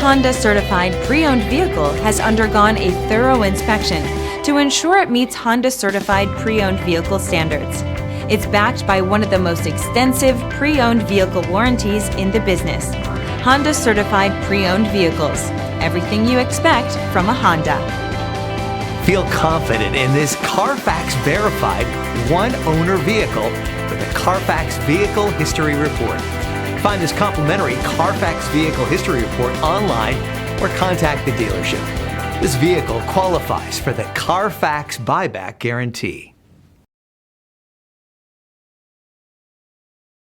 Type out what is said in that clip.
Honda Certified Pre-Owned vehicle has undergone a thorough inspection to ensure it meets Honda Certified Pre-Owned vehicle standards. It's backed by one of the most extensive pre-owned vehicle warranties in the business. Honda Certified Pre-Owned vehicles. Everything you expect from a Honda. Feel confident in this CARFAX verified one-owner vehicle with a CARFAX Vehicle History Report. Find this complimentary CARFAX Vehicle History Report online or contact the dealership. This vehicle qualifies for the CARFAX Buyback Guarantee.